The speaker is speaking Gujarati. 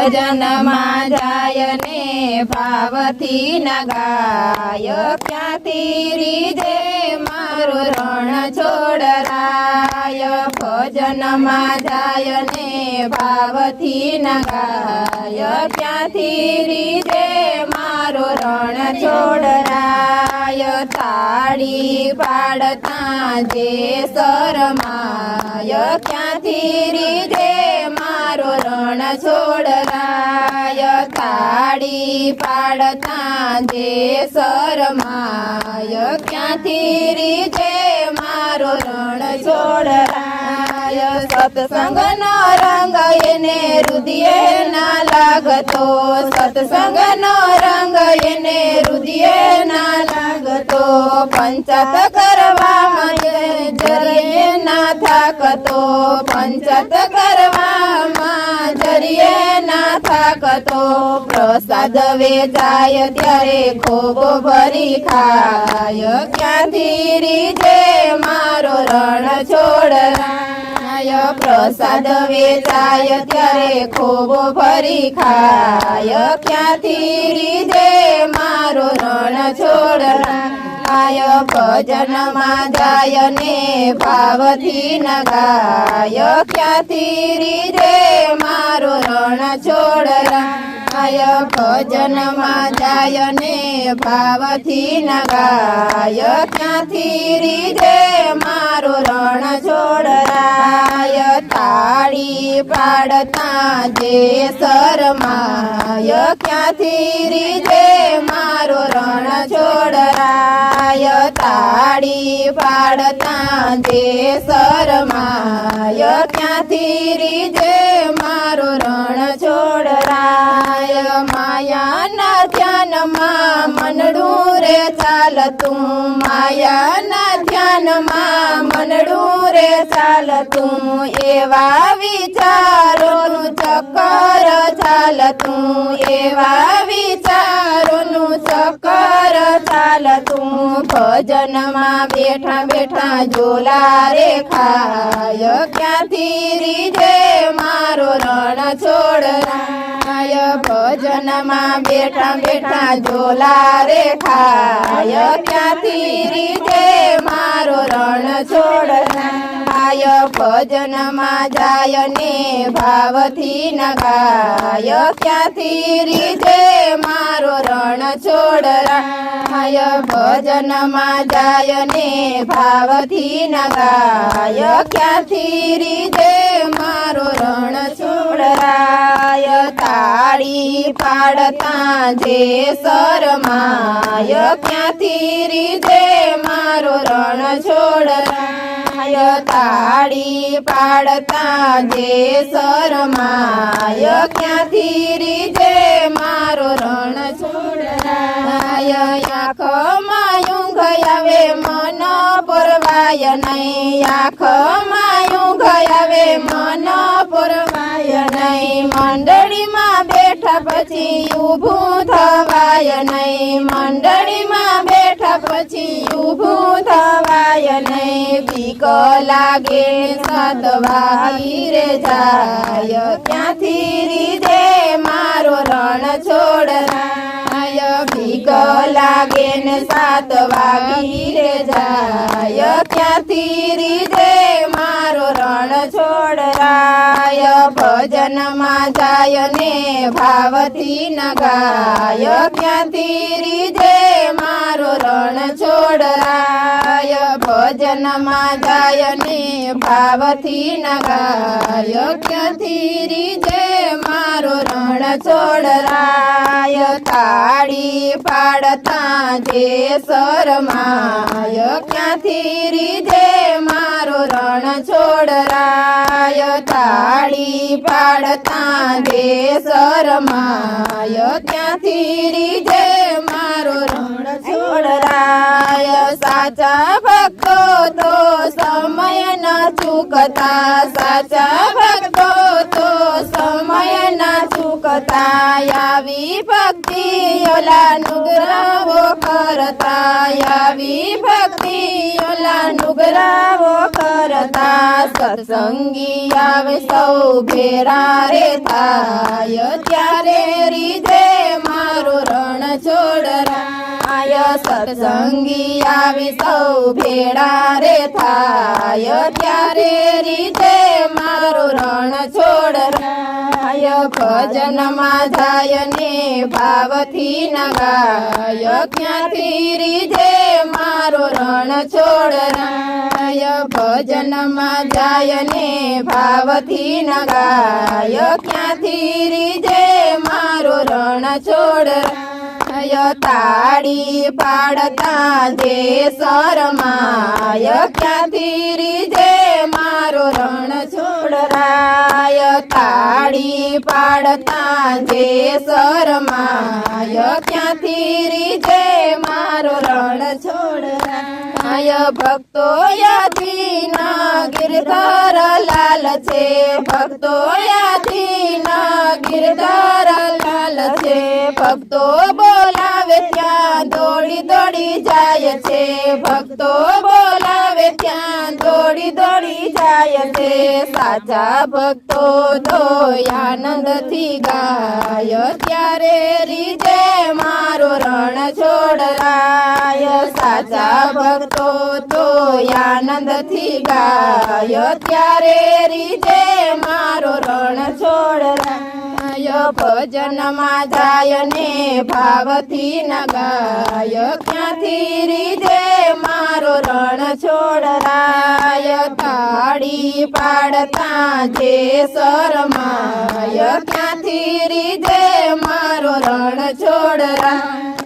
ભજનમાં જાય ને ભાવથી ન ગાય, ક્યાંથી રીજે મારું રણ છોડરાય. ભજનમાં જાય ને ભાવથી ન ગાય, ક્યાંથી રીજે મારું રણ છોડરાય. તાળી પાડતા જે શરમાય, ક્યાંથી રીજે મારો રણ છોડરાય. તાળી પાડતા જે શરમાય, ક્યાંથી રીજે મારો રણ છોડરાય. સત્સંગનો રંગ એને રુદિયે ના લાગતો, સત્સંગનો રંગ એને રુદિયે ના લાગતો. પંચાત કરવામાં જરીએ ના થાકતો, પંચાત કરવામાં જરીએ ના થાકતો. પ્રસાદ વેચાય ત્યારે ખૂબ ભરી ખાય, ક્યાંથી રીજે મારો રણ છોડરાય. પ્રસાદ વેચાય ત્યારે ખૂબ ભરી ખાય, ક્યાંથી રીજે મારો રણ છોડરાય. ભજનમાં જાય ને ભાવથી ન ગાય, ક્યાંથી રીજે મારો રણ છોડરાય. ભજનમાં જાય ને ભાવથી ન ગાય, ક્યાંથી રીજે મારો રણ છોડરાય. તાળી પાડતા જે શરમાય, ક્યાંથી રીજે મારો રણ છોડરાય. તાળી પાડતા જે શરમાય, ક્યાંથી રીજે મારો રણ છોડરાય. માયાના ધ્યાનમાં મનડું રે ચાલતું, માયાના ધ્યાનમાં મનડું રે ચાલતું. એવા વિચારોનું ચક્કર ચાલતું, એવા વિચારોનું ચક્કર ચાલતું. ભજનમાં બેઠા બેઠા ઝોલા રે ખાય, ક્યાંથી રીજે મારો રણ છોડરાય. ભજનમાં બેઠા બેઠા ઝોલા રે ખાય, ક્યાંથી રીજે મારો રણ છોડરાય. ભજનમાં જાય ને ભાવથી ન ગાય, ક્યાંથી રીજે મારો રણ છોડરાય. ભજનમાં જાય ને ભાવથી ન ગાય, ક્યાંથી રીજે મારો રણ છોડરાય. તાળી પાડતા જે શરમાય, ક્યાંથી રીજે મારો રણ છોડરાય. તાળી પાડતા જે શરમાય, ક્યાંથી રીજે મારો રણ છોડરાય. આંખમાં ઊંઘ આવે મન પરવાય નહીં, આંખમાં ઊંઘ આવે મન પરવાય નહીં. મંડળીમાં બેઠા પછી ઊભું થવાય નહીં, મંડળીમાં બેઠા પછી ઊભું થવાય નહીં. બીક લાગે સાત વાગી જાય, ક્યાંથી રીજે મારો રણ છોડરાય. બીક લાગે ને સાત વાગી જાય, ક્યાંથી રીજે મારો રણ છોડરાય. ભજનમાં જાય ને ભાવથી ન ગાય, ક્યાંથી રીજે મારો રણ છોડરાય. ભજનમાં જાય ને ભાવથી ન ગાય, ક્યાંથી રીજે મારો રણ છોડરાય. તાળી પાડતા જે શરમાય, ક્યાંથી રીજે મારો રણ છોડરાય. તાળી પાડતા જે શરમાય, ક્યાંથી રીજે મારો રણ છોડરાય. સાચા ભક્તો તો સમય ન ચૂકતા, સાચા ભક્તો તો સમય ન ચૂકતા. કરતા આવી ભક્તિ ઓલા નુગરાવો કરતા આવી ભક્તિ ઓલા નુગરાવો કરતા સત્સંગી આવે સૌ ભેરા રે થાય ત્યારે રીજે મારું રણ છોડરાય સત્સંગી આવી સૌ ભેળા રે થાય ત્યારે રીજે મારું રણ છોડરાય ભજનમાં જાય ને ભાવથી ન ગાય ક્યાંથી રીજે મારું રણ છોડરાય ભજનમાં જાય ને ભાવથી ન ગાય ક્યાંથી રીજે મારું રણ છોડરાય તાળી પાડતા જે શરમાય ક્યાંથી રીજે મારો રણ છોડરાય તાળી પાડતા જે શરમાય ક્યાંથી રીજે મારો રણ છોડરાય ભક્તો યાદી ના ગિરધર લાલ છે ભક્તો યાદી ના ગિરધર લાલ છે ભક્તો બોલાવે ત્યાં દોડી દોડી જાય છે ભક્તો બોલાવે ત્યાં દોડી દોડી જાય છે સાચા ભક્તો તો આનંદથી ગાય ત્યારે રીજે મારો રણ છોડરાય સાચા ભક્તો તો આનંદથી ગાય ત્યારે રીજે મારો રણ છોડરાય ભજનમાં જાય ને ભાવથી ન ગાય ક્યાંથી રીજે મારો રણ છોડરાય તાળી પાડતા જે શરમાય ક્યાંથી રીજે મારો રણ છોડરાય